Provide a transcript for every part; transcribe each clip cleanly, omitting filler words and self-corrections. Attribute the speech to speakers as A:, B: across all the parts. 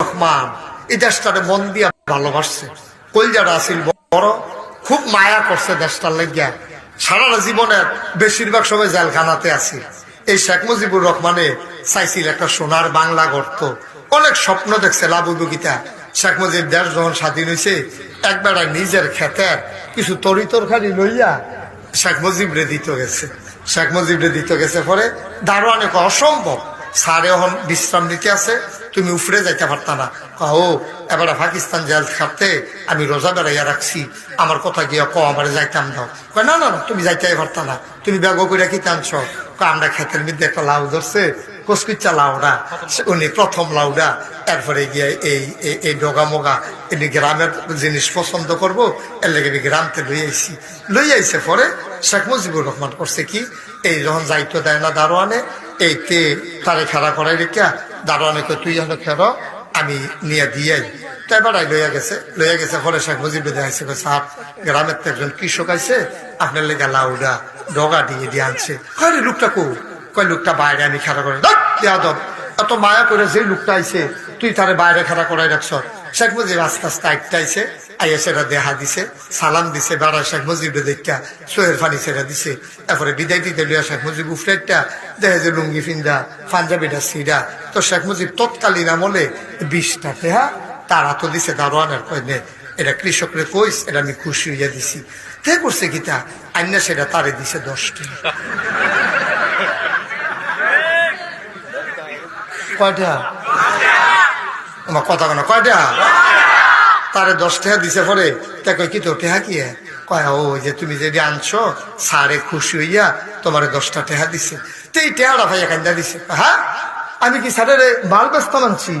A: রহমান এই দেশটারে মন দিয়া ভালোবাসছে, কলজাটা আসিল বড়, খুব মায়া করছে দেশটার লাগিয়া। সারাটা জীবনের বেশিরভাগ সময় জেলখানাতে আছি। এই শেখ মুজিবুর রহমানে চাইছিল একটা সোনার বাংলা গড়ত, অনেক স্বপ্ন দেখছে লাবুবুগিতা। শেখ মুজিব দেশ যখন স্বাধীন হয়েছে একবার নিজের ক্ষেতের কিছু তরি তরকারি লইয়া শেখ মুজিবরে দিতে গেছে। শেখ মুজিবরে দিতে গেছে পরে দারোয়ানে অসম্ভব, স্যার এখন বিশ্রাম নিতে আছে, তুমি উফরে যাইতে পারতা না। ও এবার পাকিস্তান জেল খাতে আমি রোজা বেড়াইয়া রাখছি, আমার কথা গিয়া আমার যাইতাম দাও। না না না, তুমি যাইতে পারতা না, তুমি ব্যাগ করে কি টানছ? আমরা ক্ষেতের মধ্যে একটা লাউ ধরছে, কচকুচ্চা লাউডা, উনি প্রথম লাউডা, এরপরে গিয়ে এই ডগা মোগা এমনি গ্রামের জিনিস পছন্দ করবো, এর লেগে গ্রামতে লই আইছে। পরে শেখ মুজিবুর রহমান করছে কি, এই যখন যাইতো দেয় না দারোয়ানে, এইতে তারে খেলা করাই রেখা দারোয়ানে তুই হলো খেরো, আমি নিয়ে দিয়াই। তো এবার লইয়া গেছে পরে শেখ মুজিব দেখাইছে, সাপ গ্রামের তো একজন কৃষক আইছে, আপনার লেগে লাউডা ডগা দিয়ে আনছে। আরে লোকটা কয় লোকটা বাইরে আমি খেলা করে দেব, এত মায়া করে যে লোকটা আইছে তুই তারে বাইরে খেলা করাই রাখছ। শেখ মুজিব আস্তে আস্তে একটা আইছে, আইয়া সেটা দেহা দিছে, সালাম দিছে, বেড়া শেখ মুজিব দেখা সোহের ফানি ছেড়া দিছে। এরপরে বিদায় দিতে লিয়া শেখ মুজিব উফরেটা দেখে যে লুঙ্গি ফিন্দা পাঞ্জাবিটা সিডা। তো শেখ মুজিব তৎকালীন আমলে 20টা টেহা তারা তো দিছে দারোয়ানের, কয় নে এটা কৃষকরে কইস, এটা আমি খুশি হইয়া দিছি। তে করছে কিতা আইনা সেটা তারে দিছে 10টা। কয়টা আমার কথা কেন, কয়টা? তারে 10 টাকা দিছে। পরে তা কয় কি তো টেহা কি? কয় ও যে তুমি যদি আনছো সারে খুশি হইয়া তোমার 10টা টেহা দিছে। তো এই টেহাটা ভাইয়া কান্দা দিছে। হ্যাঁ, আমি কি স্যারের মাল ব্যস্তাম আনছি?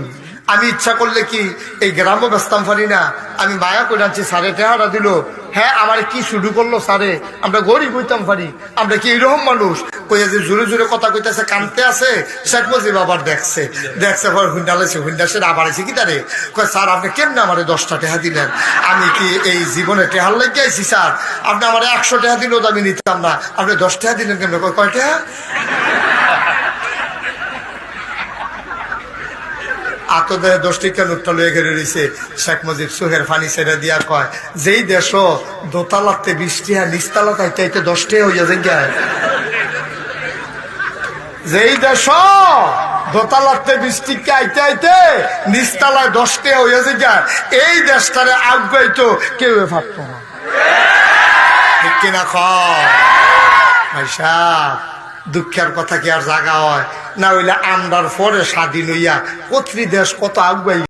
A: আমি ইচ্ছা করলে কি এই গ্রামও ব্যস্তাম পারি না? আমি মায়া করে আনছি, সারে টেহাটা দিল। হ্যাঁ, আমার কি শুরু করলো সারে, আমরা গরিব হইতাম পারি, আমরা কি এইরকম মানুষ? কইয়া যে জোরে জোরে কথা কইতেছে, কানতে আছে। শেখ মুজিব আবার দেখছে পর হুন্ডালাইছে, হুন্ডাসের আবার আছে কি তারে কয়, স্যার আপনি কেমনে আমার 10টা টেহা দিলেন? আমি কি এই জীবনে টেহার লেগে আইছি স্যার? আপনি আমার 100 টেহা দিলেও তো আমি নিতাম না, আপনি 10 টেহা দিলেন কেমনে? কয় টেহা? আতদের 10 টিকা নোটটা লয়ে ঘেরে রয়েছে। শেখ মুজিব সুহের ফানি ছেড়ে দিয়া কয়, যেই দেশ দোতালাতে 20 টিহা, নিচতলা তাইতে 10 টিহা হইয়া যায়। যেই দেশ দোতালাতে 20 টিকা আইতে নিচতলায় 10 টিহা হইয়া যায়, এই দেশটারে আগাইতো কেউ ভাবত না। ঠিক কিনা ভাই সাহেব? দুঃখের কথা কি আর জাগা হয় না? হইলে আমরার পরে স্বাধীন হইয়া কতরি দেশ কত আগাই